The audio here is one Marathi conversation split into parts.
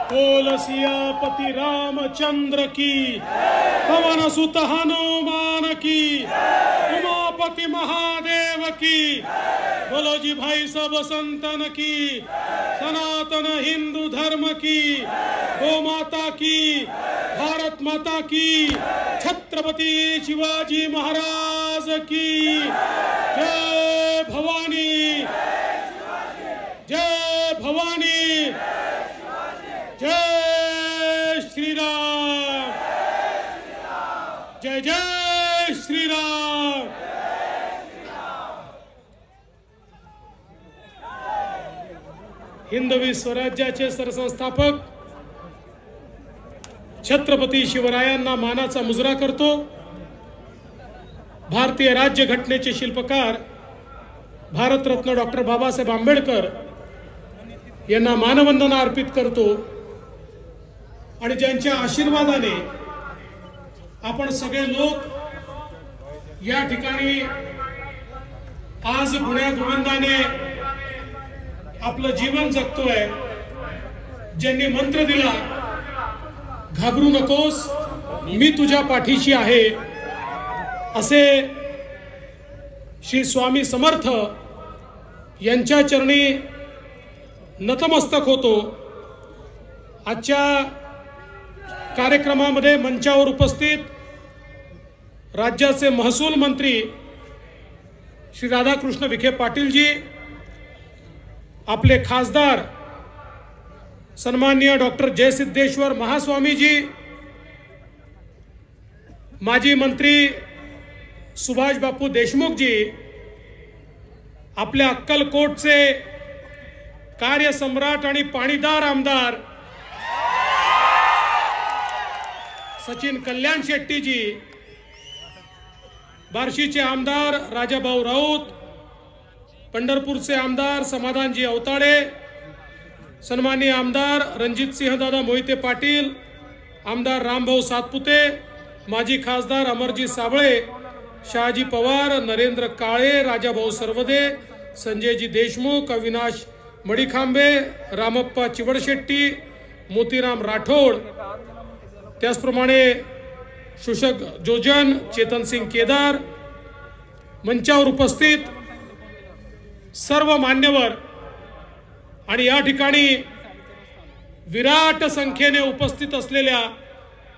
बोल सियापति रामचंद्र की, पवन सुत हनुमान की, उमापति महादेव की, बोलो जी भाई सब संतन की, सनातन हिंदू धर्म की, गो माता की, भारत माता की, छत्रपति शिवाजी महाराज की जय भवानी, जय भवानी, जय श्री राम, जय जय श्री राम। हिंदवी स्वराज्याचे सरसंस्थापक छत्रपती शिवरायांना मानाचा मुजरा करतो। भारतीय राज्यघटनेचे शिल्पकार भारतरत्न डॉक्टर बाबासाहेब आंबेडकर यांना मानवंदना अर्पित करतो आणि ज्यांच्या आशीर्वादाने आपण सगळे लोक या ठिकाणी आज गुण्यागोविंदाने आपलं जीवन जगतोय। ज्यांनी मंत्र दिला घाबरू नकोस मी तुझ्या पाठीशी आहे, असे श्री स्वामी समर्थ यांच्या चरणी नतमस्तक होतो। आजच्या कार्यक्रमामध्ये मंचावर उपस्थित राज्याचे महसूल मंत्री श्री राधाकृष्ण विखे पाटील जी, आपले खासदार सन्माननीय डॉक्टर जयसिद्धेश्वर महास्वामी जी, माजी मंत्री सुभाष बापू देशमुख जी, आपल्या अक्कलकोटचे कार्यसम्राट आणि पाणीदार आमदार सचिन कल्याण शेट्टी जी, बार्शीचे आमदार राजाभाऊ राऊत, पंढरपूरचे आमदार समाधानजी अवताडे, सन्माननीय आमदार रणजितसिंहदादा मोहिते पाटील, आमदार रामभाऊ सातपुते, माजी खासदार अमरजी साबळे, शहाजी पवार, नरेंद्र काळे, राजाभाऊ सरवदे, संजयजी देशमुख, अविनाश मडीखांबे, रामप्पा चिवडशेट्टी, मोतीराम राठोड, त्याचप्रमाणे शुशक जोजन, चेतन सिंग केदार, मंचावर उपस्थित सर्व मान्यवर आणि या ठिकाणी विराट संख्येने उपस्थित असलेल्या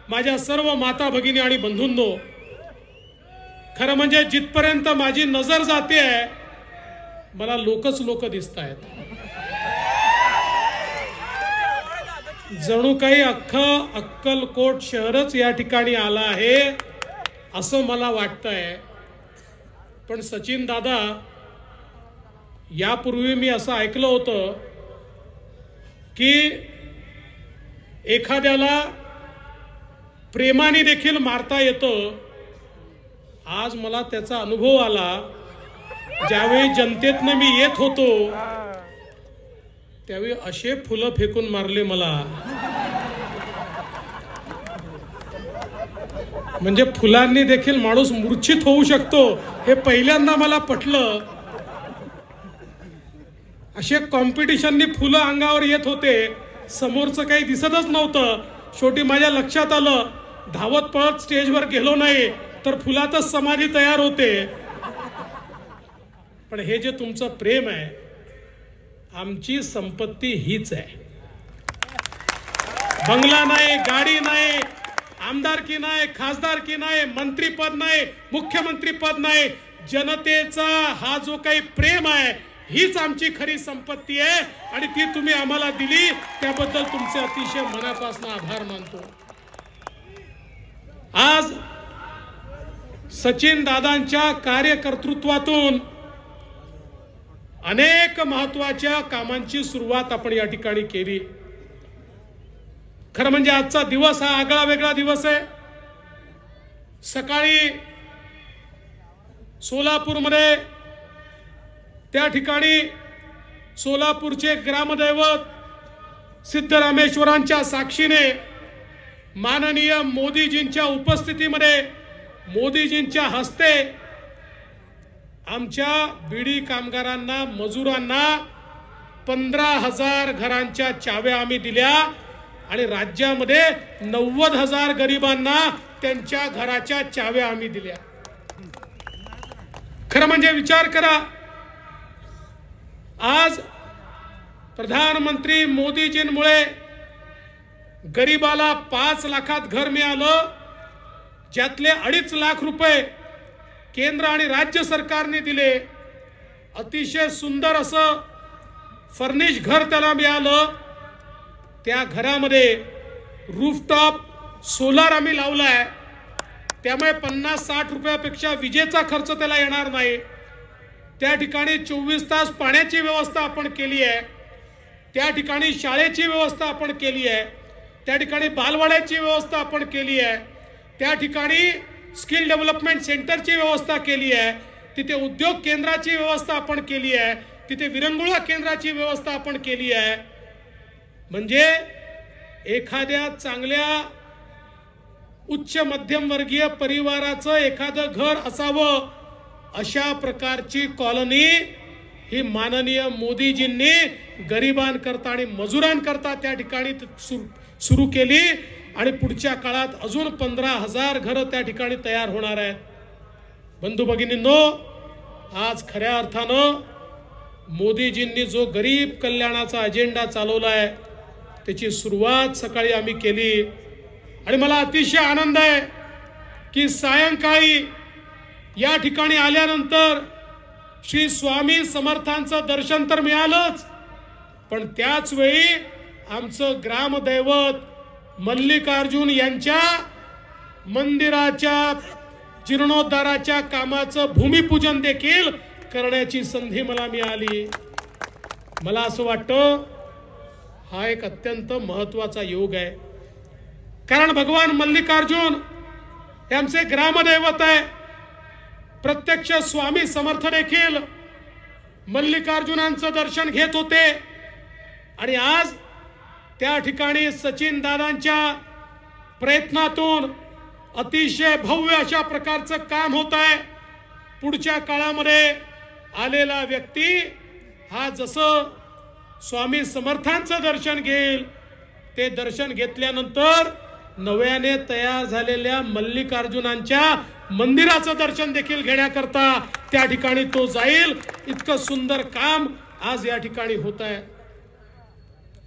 माझ्या सर्व माता भगिनी आणि बंधूंनो, खरं म्हणजे जिथपर्यंत माझी नजर जाते मला लोकच लोक दिसत आहेत। जणू काही अख्खं अक्कलकोट शहरच या ठिकाणी आला आहे असं मला वाटतंय। पण सचिन दादा, यापूर्वी मी असं ऐकलं होतं की एखाद्याला प्रेमाने देखील मारता येतं। आज मला त्याचा अनुभव आला। ज्यावेळी जनतेतनं मी येत होतो त्यावेळी असे फुलं फेकून मारले मला। म्हणजे फुलांनी देखील माणूस मूर्छित होऊ शकतो हे पहिल्यांदा मला पटलं. असे कॉम्पिटिशननी फुलं अंगावर येत होते, समोरचं काही दिसतच नव्हतं. शेवटी माझ्या लक्षात आलं, धावत पळत स्टेजवर गेलो नाही तर फुलातच समाधी तयार होते. पण हे जे तुमचं प्रेम आहे, आमची संपत्ती हीच आहे. बंगला नाही, गाडी नाही, आमदारकी नाही, खासदारकी नाही, मंत्रीपद नाही, मुख्यमंत्रीपद नाही, जनतेचा हा जो काही प्रेम आहे हीच आमची खरी संपत्ती आहे आणि ती तुम्ही आम्हाला दिली त्याबद्दल तुमचे अतिशय मनापासून आभार मानतो. आज सचिन दादांच्या कार्यकर्तृत्वातून अनेक महत्वाच्या कामांची सुरुवात आपण या ठिकाणी केली. खरं म्हणजे आजचा दिवस हा आगळा वेगळा दिवस आहे. सकाळी सोलापूरमध्ये त्या ठिकाणी सोलापूरचे ग्रामदैवत सिद्धरामेश्वरांच्या साक्षीने माननीय मोदीजींच्या उपस्थितीमध्ये मोदीजींच्या हस्ते आमच्या बीडी कामगारांना, मजुरांना 15,000 घरांच्या चाव्या आम्ही दिल्या आणि राज्यामध्ये 90,000 गरिबांना त्यांच्या घराच्या चाव्या आम्ही दिल्या. खरं म्हणजे विचार करा, आज प्रधानमंत्री मोदीजींमुळे गरीबाला 5 लाखात घर मिळालं, ज्यातले 2.5 लाख रुपये केंद्र आणि राज्य सरकारने दिले. अतिशय सुंदर असं फर्निश घर त्याला मिळालं. त्या घरामध्ये रूफटॉप सोलार आम्ही लावलाय, त्यामुळे 50-60 रुपयापेक्षा विजेचा खर्च त्याला येणार नाही. त्या ठिकाणी 24 तास पाण्याची व्यवस्था आपण केली आहे. त्या ठिकाणी शाळेची व्यवस्था आपण केली आहे. त्या ठिकाणी बालवाड्याची व्यवस्था आपण केली आहे. त्या ठिकाणी स्किल डेव्हलपमेंट सेंटरची व्यवस्था केली आहे. तिथे उद्योग केंद्राची व्यवस्था आपण केली आहे. तिथे विरंगुळा केंद्राची व्यवस्था आपण केली आहे. म्हणजे एखाद्या चांगल्या उच्च मध्यमवर्गीय परिवाराचं एखादं घर असावं अशा प्रकारची कॉलनी ही माननीय मोदीजींनी गरिबांकरता आणि मजुरांकरता त्या ठिकाणी सुरू केली आणि पुढच्या काळात अजून 15,000 घरं त्या ठिकाणी तयार होणार आहेत. बंधू भगिनींनो, आज खऱ्या अर्थानं मोदीजींनी जो गरीब कल्याणाचा अजेंडा चालवलाय त्याची सुरुवात सकाळी आम्ही केली आणि मला अतिशय आनंद आहे की सायंकाळी या ठिकाणी आल्यानंतर श्री स्वामी समर्थांचं दर्शन तर मिळालंच, पण त्याच वेळी आमचं ग्रामदैवत मल्लिकार्जुन यांच्या मंदिराच्या जीर्णोद्धाराच्या कामाचं भूमिपूजन देखील करण्याची संधी मला मिळाली. मला असं वाटतं हा एक अत्यंत महत्वाचा योग आहे, कारण भगवान मल्लिकार्जुन हे आमचे ग्रामदैवत आहे. प्रत्यक्ष स्वामी समर्थ देखील मल्लिकार्जुनांचं दर्शन घेत होते आणि आज त्या ठिकाणी सचिन दादांच्या प्रयत्नातून अतिशय भव्य अशा प्रकारचं काम होत आहे. पुढच्या काळामध्ये आलेला व्यक्ती हा जसं स्वामी समर्थांचं दर्शन घेईल, ते दर्शन घेतल्यानंतर नव्याने तयार झालेल्या मल्लिकार्जुनांच्या मंदिराचं दर्शन देखील घेण्याकरता त्या ठिकाणी तो जाईल. इतकं सुंदर काम आज या ठिकाणी होत आहे.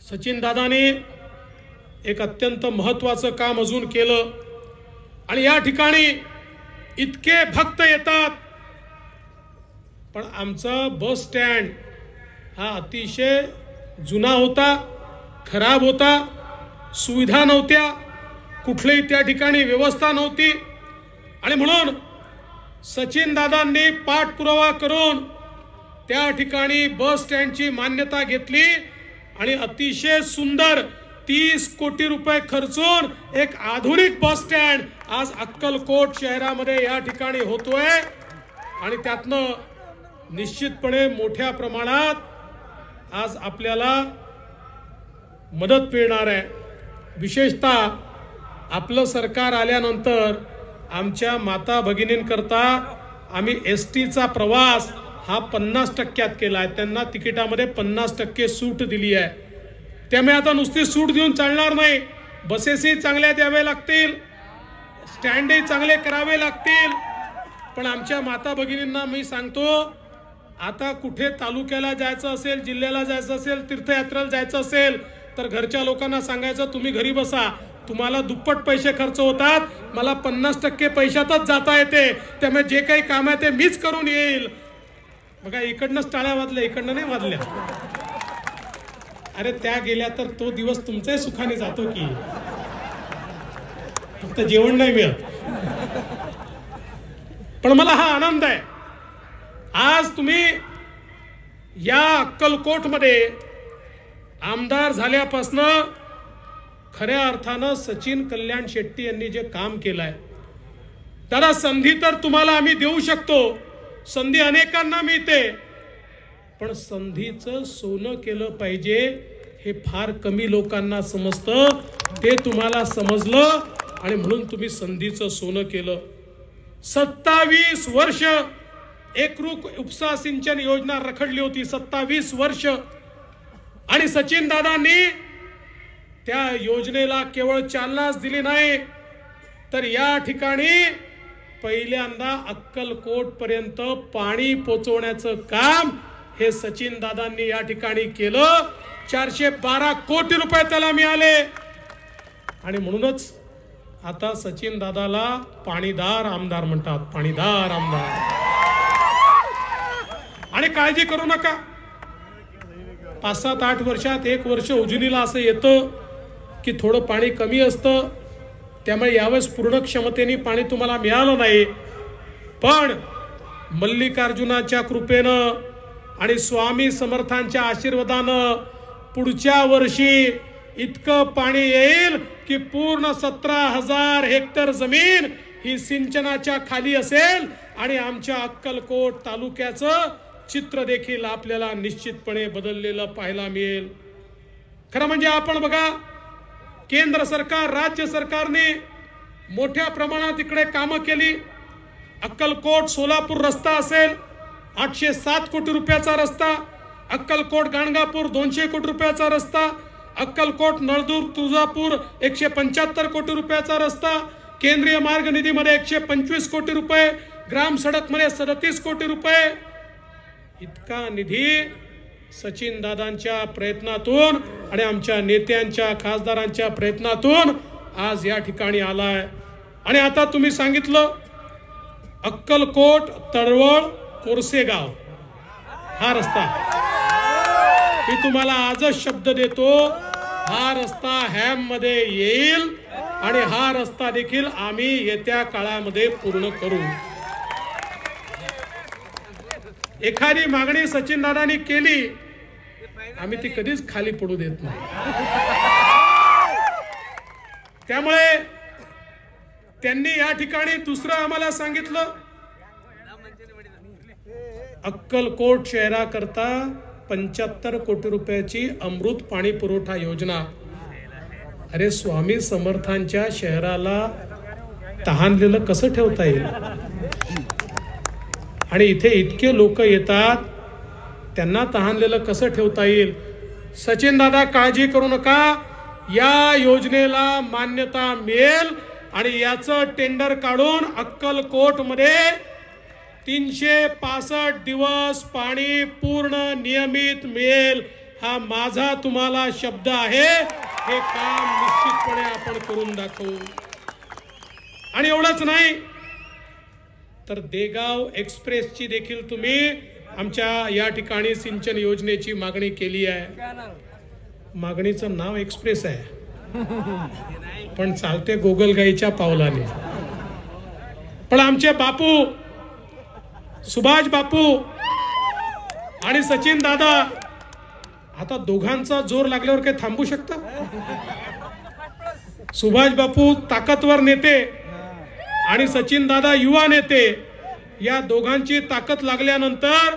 सचिन दादाने एक अत्यंत महत्वाचं काम अजून केलं आणि या ठिकाणी इतके भक्त येतात, पण आमचा बस स्टँड हा अतिशय जुना होता, खराब होता, सुविधा नव्हत्या, कुठलीही त्या ठिकाणी व्यवस्था नव्हती आणि म्हणून सचिन दादांनी पाठपुरावा करून त्या ठिकाणी बस स्टँडची मान्यता घेतली आणि अतिशय सुंदर 30 कोटी रुपये खर्चून एक आधुनिक बस स्टँड आज अक्कलकोट शहरामध्ये या ठिकाणी होतोय आणि त्यातनं निश्चितपणे मोठ्या प्रमाणात आज आपल्याला मदत मिळणार आहे. विशेषतः आपलं सरकार आल्यानंतर आमच्या माता भगिनींकरता आम्ही एसटीचा प्रवास हा 50% केला आहे. त्यांना तिकिटामध्ये 50% सूट दिली आहे. त्यामुळे आता नुसती सूट देऊन चालणार नाही. बसेसही चांगल्या द्यावे लागतील, स्टँडही चांगले करावे लागतील. पण आमच्या माता भगिनींना मी सांगतो, आता कुठे तालुक्याला जायचं असेल, जिल्ह्याला जायचं असेल, तीर्थयात्रेला जायचं असेल तर घरच्या लोकांना सांगायचं तुम्ही घरी बसा, तुम्हाला दुप्पट पैसे खर्च होतात, मला 50% पैशातच जाता येते, त्यामुळे जे काही काम आहे ते मीच करून येईल. बघा इकडनंच टाळ्या वाजल्या, इकडनं नाही वाजल्या. अरे त्या गेल्या तर तो दिवस तुमचाही सुखाने जातो की, फक्त जेवण नाही मिळत. पण मला हा आनंद आहे, आज तुम्ही या अक्कलकोट मध्ये आमदार झाल्यापासून खऱ्या अर्थानं सचिन कल्याण शेट्टी यांनी जे काम केलंय, त्याला संधी तर तुम्हाला आम्ही देऊ शकतो, संधी अनेकांना मिळते, पण संधीचं सोनं केलं पाहिजे हे फार कमी लोकांना समजतं. ते तुम्हाला समजलं आणि म्हणून तुम्ही संधीचं सोनं केलं. 27 वर्ष एकरूप उपसा सिंचन योजना रखडली होती, 27 वर्ष. आणि सचिन दादांनी त्या योजनेला केवळ चालनाच दिली नाही, तर या ठिकाणी पहिल्यांदा अक्कलकोट पर्यंत पाणी पोहोचवण्याचं काम हे सचिन दादांनी या ठिकाणी केलं. 412 कोटी रुपये त्याला मिळाले. आणि म्हणूनच आता सचिन दादाला पाणीदार आमदार म्हणतात, पाणीदार आमदार. आणि काळजी करू नका, 5-7-8 वर्षात 1 वर्ष उजनीला असं येतं की थोडं पाणी कमी असतं, त्यामुळे यावेळेस पूर्ण क्षमतेने पाणी तुम्हाला मिळालं नाही. पण मल्लिकार्जुनाच्या कृपेनं आणि स्वामी समर्थांच्या आशीर्वादानं पुढच्या वर्षी इतकं पाणी येईल की पूर्ण 17,000 हेक्टर जमीन ही सिंचनाच्या खाली असेल. आणि आमच्या अक्कलकोट तालुक्याचं चित्र देखील आपल्याला निश्चितपणे बदललेलं पाहायला मिळेल. खरं म्हणजे आपण बघा, केंद्र सरकार, राज्य सरकारने मोठ्या प्रमाणात इकडे कामं केली. अक्कलकोट सोलापूर रस्ता असेल 807 कोटी रुपयाचा रस्ता, अक्कलकोट गाणगापूर 200 कोटी रुपयाचा रस्ता, अक्कलकोट नळदूर तुळजापूर 175 कोटी रुपयाचा रस्ता, केंद्रीय मार्ग निधीमध्ये 125 कोटी रुपये, ग्राम सडक मध्ये 37 कोटी रुपये. इतका निधी सचिन दादांच्या प्रयत्नातून आणि आमच्या नेत्यांच्या, खासदारांच्या प्रयत्नातून आज या ठिकाणी आलाय. आणि आता तुम्ही सांगितलं अक्कलकोट तळवळ कोरसेगाव हा रस्ता, मी तुम्हाला आजच शब्द देतो, हा रस्ता हॅम मध्ये येईल आणि हा रस्ता देखील आम्ही येत्या काळामध्ये पूर्ण करू. एखादी मागणी सचिन दादांनी केली, आम्ही ती कधीच खाली पडू देत नाही. त्यामुळे त्यांनी या ठिकाणी दुसरं आम्हाला सांगितलं, अक्कलकोट शहराकरता 75 कोटी रुपयाची अमृत पाणी पुरवठा योजना. अरे स्वामी समर्थांच्या शहराला तहानलेलं कसं ठेवता येईल? आणि इथे इतके लोक येतात, त्यांना तहानलेलं कसं ठेवता येईल? सचिन दादा काळजी करू नका, या योजनेला मान्यता मिळेल आणि याचं टेंडर काढून अक्कलकोट मध्ये 365 दिवस पाणी पूर्ण नियमित मिळेल. हा माझा तुम्हाला शब्द आहे. हे काम निश्चितपणे आपण करून दाखवू. आणि एवढंच नाही तर देगाव एक्सप्रेसची देखील तुम्ही आमच्या या ठिकाणी सिंचन योजनेची मागणी केली आहे. मागणीचं नाव एक्सप्रेस आहे, पण चालते गोगलगाईच्या पावलाने. पण आमचे बापू सुभाष बापू आणि सचिन दादा, आता दोघांचा जोर लागल्यावर काही थांबू शकता? सुभाष बापू ताकदवर नेते आणि सचिन दादा युवा नेते, या दोघांची ताकद लागल्यानंतर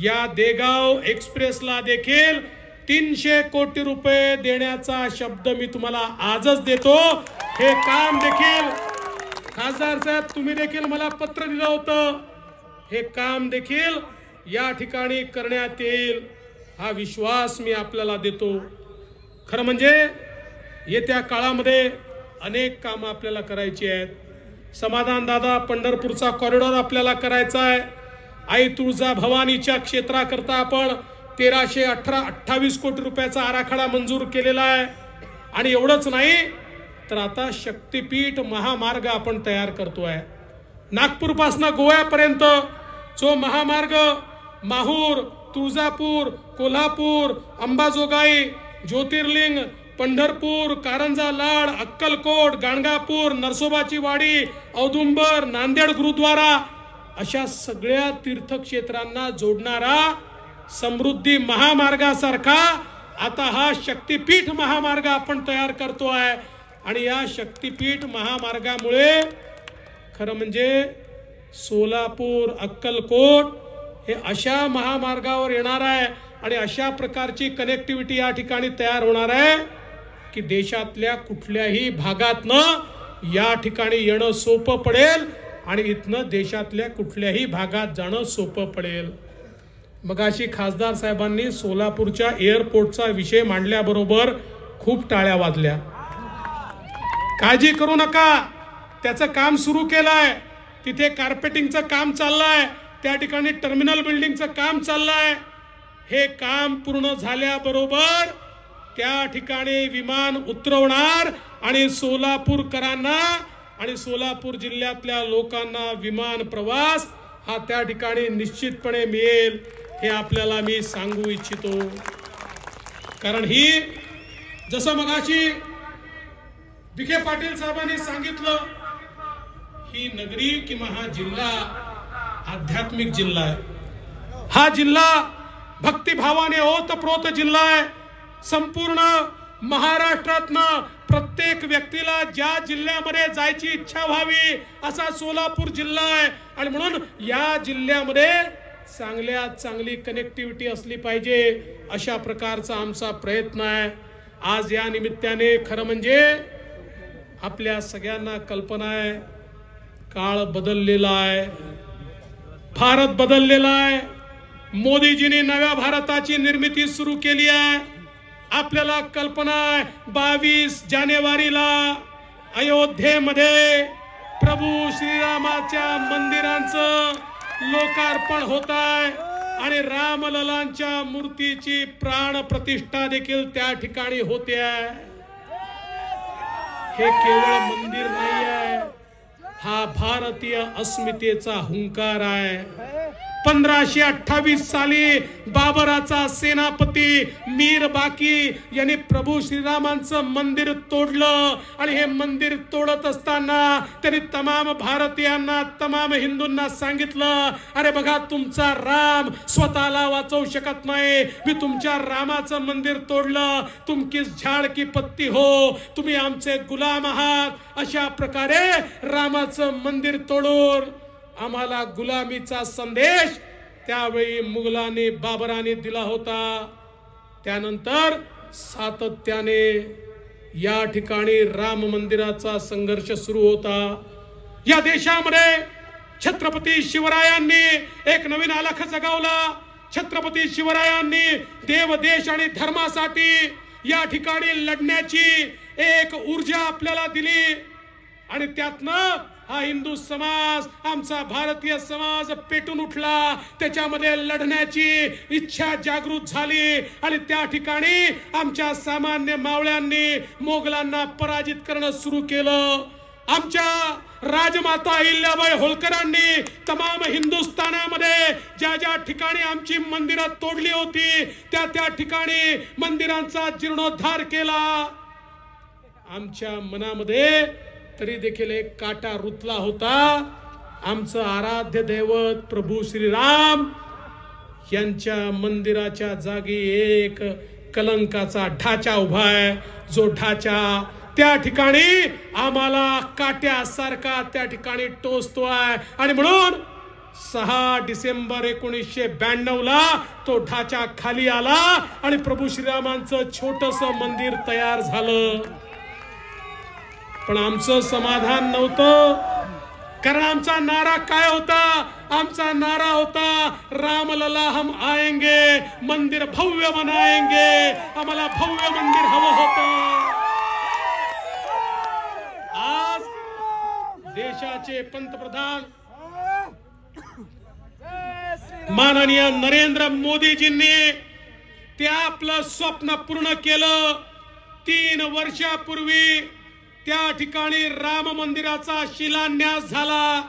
या देगाव एक्सप्रेसला देखील 300 कोटी रुपये देण्याचा शब्द मी तुम्हाला आजच देतो. हे काम देखील खासदार साहेब, तुम्ही देखील मला पत्र दिलं होतं, हे काम देखील या ठिकाणी करण्यात येईल, हा विश्वास मी आपल्याला देतो. खरं म्हणजे येत्या काळामध्ये अनेक कामं आपल्याला करायची आहेत. समाधान दादा, पंढरपूरचा कॉरिडॉर आपल्याला करायचा आहे. आई तुळजा भवानीच्या क्षेत्राकरता आपण 1328 कोटी रुपयाचा आराखडा मंजूर केलेला आहे. आणि एवढंच नाही तर आता शक्तीपीठ महामार्ग आपण तयार करतोय. नागपूर पासून गोव्यापर्यंत जो महामार्ग माहूर, तुळजापूर, कोल्हापूर, अंबाजोगाई, ज्योतिर्लिंग, पंढरपूर, कारंजा लाड, अक्कलकोट, गाणगापूर, नरसोबाची वाडी, औदुंबर, नांदेड गुरुद्वारा अशा सगळ्या तीर्थक्षेत्रांना जोडणारा समृद्धी महामार्गासारखा आता हा शक्तीपीठ महामार्ग आपण तयार करतोय. आणि या शक्तीपीठ महामार्गामुळे खरं म्हणजे सोलापूर, अक्कलकोट हे अशा महामार्गावर येणार आहे आणि अशा प्रकारची कनेक्टिव्हिटी या ठिकाणी तयार होणार आहे की देशातल्या कुठल्याही भागातनं या ठिकाणी येणं सोपं पडेल आणि इथनं देशातल्या कुठल्याही भागात जाणं सोपं पडेल. मगाशी खासदार साहेबांनी सोलापूरच्या एअरपोर्टचा विषय मांडल्याबरोबर खूप टाळ्या वाजल्या. काळजी करू नका, त्याचं काम सुरू केलंय. तिथे कार्पेटिंगचं काम चाललंय, त्या ठिकाणी टर्मिनल बिल्डिंगचं काम चाललंय. हे काम पूर्ण झाल्याबरोबर त्या ठिकाणी विमान उतरवणार आणि सोलापूरकरांना आणि सोलापूर जिल्ह्यातल्या लोकांना विमान प्रवास हा त्या ठिकाणी निश्चितपणे मिळेल, हे आपल्याला मी सांगू इच्छितो. कारण ही जसं मगाशी विखे पाटील साहेबांनी सांगितलं, ही नगरी किंवा हा जिल्हा आध्यात्मिक जिल्हा आहे. हा जिल्हा भक्तिभावाने ओतप्रोत जिल्हा आहे. संपूर्ण महाराष्ट्रातनं प्रत्येक व्यक्तीला ज्या जिल्ह्यामध्ये जायची इच्छा व्हावी असा सोलापूर जिल्हा आहे. आणि म्हणून या जिल्ह्यामध्ये चांगल्यात चांगली कनेक्टिव्हिटी असली पाहिजे, अशा प्रकारचा आमचा प्रयत्न आहे. आज या निमित्ताने खरं म्हणजे आपल्या सगळ्यांना कल्पना आहे, काळ बदललेला आहे, भारत बदललेला आहे. मोदीजींनी नव्या भारताची निर्मिती सुरू केली आहे. आपल्याला कल्पना आहे 22 जानेवारीला अयोध्येमध्ये प्रभू श्रीरामाच्या मंदिरांचं लोकार्पण होत आहे आणि रामललांच्या मूर्तीची प्राण प्रतिष्ठा देखील त्या ठिकाणी होते आहे. हे केवळ मंदिर नाही आहे, हा भारतीय अस्मितेचा हुंकार आहे. 1528 साली बाबराचा सेनापती मीर बाकी यांनी प्रभू श्रीरामांचं मंदिर तोडलं आणि हे मंदिर तोडत असताना त्यांनी तमाम भारतीयांना, तमाम हिंदूंना सांगितलं, अरे बघा, तुमचा राम स्वतःला वाचवू शकत नाही, मी तुमच्या रामाचं मंदिर तोडलं, तुम किस झाड की पत्ती हो, तुम्ही आमचे गुलाम आहात. अशा प्रकारे रामाचं मंदिर तोडून आम्हाला गुलामीचा संदेश त्यावेळी मुघलांनी, बाबराने दिला होता. त्यानंतर सातत्याने या ठिकाणी राम मंदिराचा संघर्ष सुरू होता. या देशामध्ये छत्रपती शिवरायांनी एक नवीन आलेख जगवला. छत्रपती शिवरायांनी देव, देश आणि धर्मासाठी या ठिकाणी लढण्याची एक ऊर्जा आपल्याला दिली आणि त्यातनं हा हिंदू समाज, आमचा भारतीय समाज पेटून उठला. त्याच्यामध्ये लढण्याची इच्छा जागृत झाली आणि त्या ठिकाणी आमच्या सामान्य मावळ्यांनी मोगलांना पराजित करणं सुरू केलं. आमच्या राजमाता अहिल्याबाई होळकरांनी तमाम हिंदुस्थानामध्ये ज्या ज्या ठिकाणी आमची मंदिरं तोडली होती त्या त्या ठिकाणी मंदिरांचा जीर्णोद्धार केला. आमच्या मनामध्ये तरी देखील एक काटा रुतला होता. आमचं आराध्य दैवत प्रभू श्रीराम यांच्या मंदिराच्या जागी एक कलंकाचा ढाचा उभा आहे, जो ढाचा त्या ठिकाणी आम्हाला काट्यासारखा त्या ठिकाणी टोचतोय. आणि म्हणून 6 डिसेंबर 1992ला तो ढाचा खाली आला आणि प्रभू श्रीरामांचं छोटस मंदिर तयार झालं. पण आमचं समाधान नव्हतं. कारण आमचा नारा काय होता? आमचा नारा होता रामलला हम आएंगे, मंदिर भव्य बनाएंगे. आम्हाला भव्य मंदिर हवं होतं. आज देशाचे पंतप्रधान माननीय नरेंद्र मोदीजींनी ते आपलं स्वप्न पूर्ण केलं. 3 वर्षापूर्वी त्या ठिकाणी राम मंदिराचा शिलान्यास झाला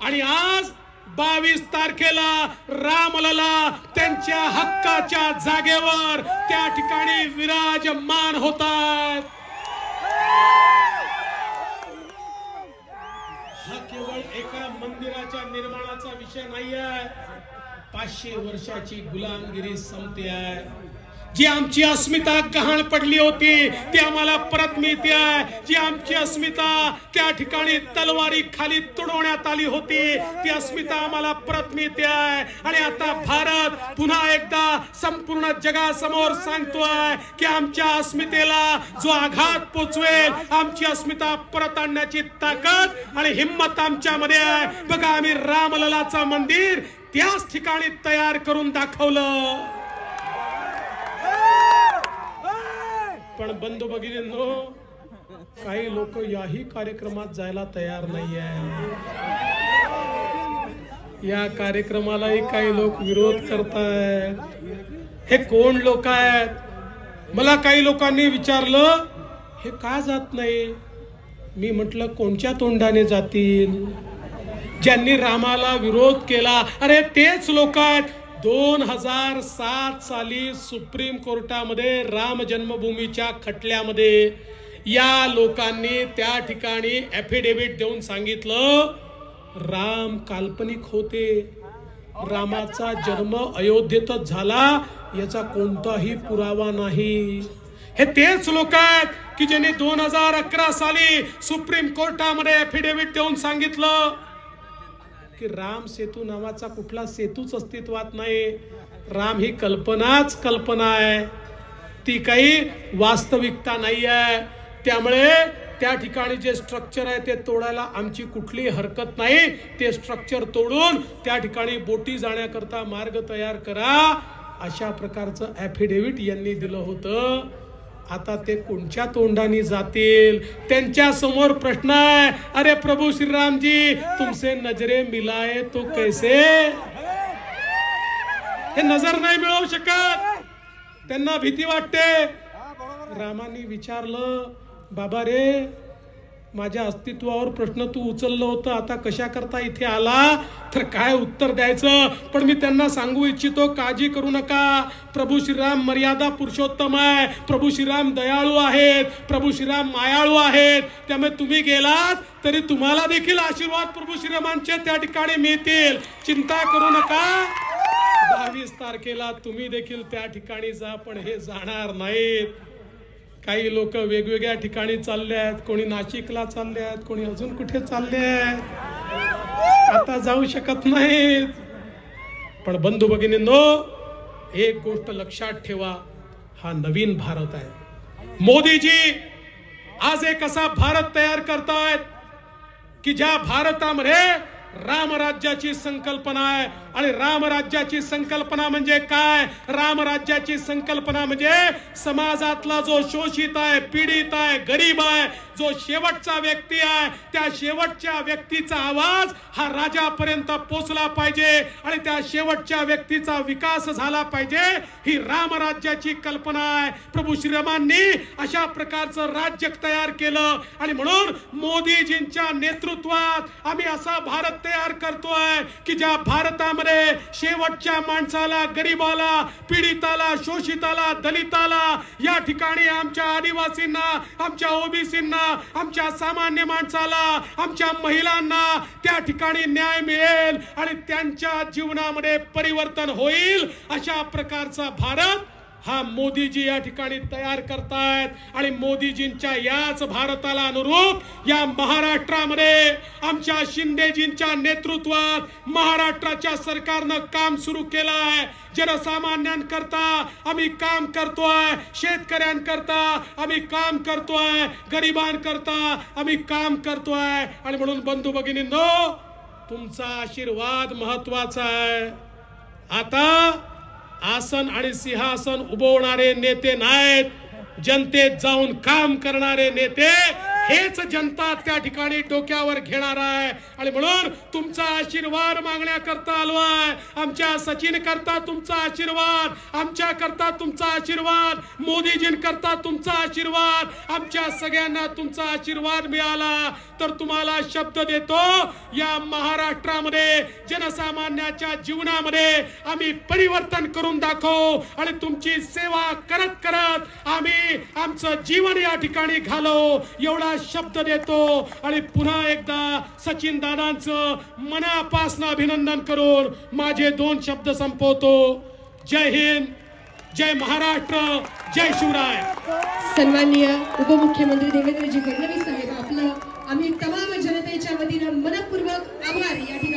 आणि आज 22 तारखेला रामलला त्यांच्या हक्काच्या जागेवर त्या ठिकाणी विराजमान होतात. हा केवळ एका मंदिराच्या निर्माणाचा विषय नाही आहे. 500 वर्षाची गुलामगिरी संपते आहे. जी आमची अस्मिता गहाण पडली होती ती आम्हाला परत मिळते आहे. जी आमची अस्मिता त्या ठिकाणी तलवारी खाली तुडवण्यात आली होती ती अस्मिता आम्हाला परत मिळते आहे. आणि आता भारत पुन्हा एकदा संपूर्ण जगासमोर सांगतोय की आमच्या अस्मितेला जो आघात पोचवेल, आमची अस्मिता परत आणण्याची ताकद आणि हिम्मत आमच्यामध्ये आहे. बघा, आम्ही रामललाचं मंदिर त्याच ठिकाणी तयार करून दाखवलं. पण बंधू भगिनींनो, काही लोक याही कार्यक्रमात जायला तयार नाही आहे. या कार्यक्रमालाही काही लोक विरोध करतायत. हे कोण लोक आहेत? मला काही लोकांनी विचारलं, हे का जात नाही? मी म्हटलं, कोणत्या तोंडाने जातील? ज्यांनी रामाला विरोध केला, अरे तेच लोक आहेत. 2007 साली सुप्रीम कोर्टामध्ये राम जन्मभूमीच्या खटल्यामध्ये या लोकांनी त्या ठिकाणी ॲफिडेव्हिट देऊन सांगितलं, राम काल्पनिक होते. रामाचा जन्म अयोध्येतच झाला याचा कोणताही पुरावा नाही. हे तेच लोक आहेत की ज्यांनी 2011 साली सुप्रीम कोर्टामध्ये ॲफिडेव्हिट देऊन सांगितलं की राम सेतू नावाचा कुठला सेतूच अस्तित्वात नाही. राम ही कल्पनाच कल्पना आहे, ती काही वास्तविकता नाही आहे. त्यामुळे त्या ठिकाणी जे स्ट्रक्चर आहे ते तोडायला आमची कुठली हरकत नाही. ते स्ट्रक्चर तोडून त्या ठिकाणी बोटी जाण्याकरता मार्ग तयार करा, अशा प्रकारचं ॲफिडेव्हिट यांनी दिलं होतं. आता ते कोणत्या तोंडाने जातील? त्यांच्या समोर प्रश्न आहे, अरे प्रभू श्रीराम जी, तुमसे नजरे मिलाए तो कैसे? हे नजर नाही मिळवू शकत. त्यांना भीती वाटते. रामाने विचारलं, बाबा रे, माझ्या अस्तित्वावर प्रश्न तू उचललं होतं, आता कशा करता इथे आला? तर काय उत्तर द्यायचं? पण मी त्यांना सांगू इच्छितो, काळजी करू नका. प्रभू श्रीराम मर्यादा पुरुषोत्तम आहे. प्रभू श्रीराम दयाळू आहेत. प्रभू श्रीराम मायाळू आहेत. त्यामुळे तुम्ही गेलात तरी तुम्हाला देखील आशीर्वाद प्रभू श्रीरामांचे त्या ठिकाणी मिळतील. चिंता करू नका. 22 तारखेला तुम्ही देखील त्या ठिकाणी जा, पण हे जाणार नाहीत. काही लोक वेगवेगळ्या ठिकाणी चालले आहेत. कोणी नाशिकला चालले आहेत, कोणी अजून कुठे चालले आहेत. आता जाऊ शकत नाहीत. पण बंधू भगिनींनो, एक गोष्ट लक्षात ठेवा, हा नवीन भारत आहे. मोदीजी आज एक असा भारत तयार करतायत की ज्या भारतामध्ये रामराज्याची संकल्पना आहे. आणि रामराज्याची संकल्पना म्हणजे काय? रामराज्याची संकल्पना म्हणजे समाजातला जो शोषित आहे, पीडित आहे, गरीब आहे, जो शेवटचा व्यक्ती आहे, त्या शेवटच्या व्यक्तीचा आवाज हा राजापर्यंत पोहोचला पाहिजे आणि त्या शेवटच्या व्यक्तीचा विकास झाला पाहिजे. ही रामराज्याची कल्पना आहे. प्रभू श्रीरामांनी अशा प्रकारचं राज्य तयार केलं आणि म्हणून मोदीजींच्या नेतृत्वात आम्ही असा भारत तयार करतोय की ज्या भारतामध्ये शेवटच्या माणसाला, गरीबाला, पीडिताला, शोषिताला, दलिताला, या ठिकाणी आमच्या आदिवासींना, आमच्या ओबीसींना, आमच्या सामान्य माणसाला, आमच्या महिलांना त्या ठिकाणी न्याय मिळेल आणि त्यांच्या जीवनामध्ये परिवर्तन होईल. अशा प्रकारचा भारत हा मोदीजी या ठिकाणी तयार करतायत आणि मोदीजींच्या याच भारताला अनुरूप या महाराष्ट्रामध्ये आमच्या शिंदेजींच्या नेतृत्वात महाराष्ट्राच्या सरकारनं काम सुरू केलं आहे। जनसामान्यांकरता आम्ही काम करतोय, शेतकऱ्यांकरता आम्ही काम करतोय, गरिबांकरता आम्ही काम करतोय आणि म्हणून बंधू भगिनींनो तुमचा आशीर्वाद महत्वाचा आहे। आता आसन आणि सिंहासन उभवणारे नेते नाहीत, जनतेत जाऊन काम करणारे नेते हेच जनता त्या ठिकाणी डोक्यावर घेणार आहे आणि म्हणून तुमचा आशीर्वाद मागण्याकरता आलो आहे। आमच्या सचिन करता तुमचा आशीर्वाद, आमच्या करता तुमचा आशीर्वाद, मोदीजींकरता तुमचा आशीर्वाद, आमच्या सगळ्यांना तुमचा आशीर्वाद मिळाला तर तुम्हाला शब्द देतो या महाराष्ट्रामध्ये जनसामान्याच्या जीवनामध्ये आम्ही परिवर्तन करून दाखवू आणि तुमची सेवा करत करत आम्ही आमचं जीवन या ठिकाणी घालवू एवढा शब्द देतो आणि पुन्हा एकदा सचिन दादांचं मनापासून अभिनंदन करून माझे 2 शब्द संपवतो। जय हिंद, जय महाराष्ट्र, जय शिवराय। सन्माननीय उपमुख्यमंत्री देवेंद्रजी फडणवीस साहेब, आपलं आम्ही तमाम जनतेच्या वतीनं मनपूर्वक आभार या ठिकाणी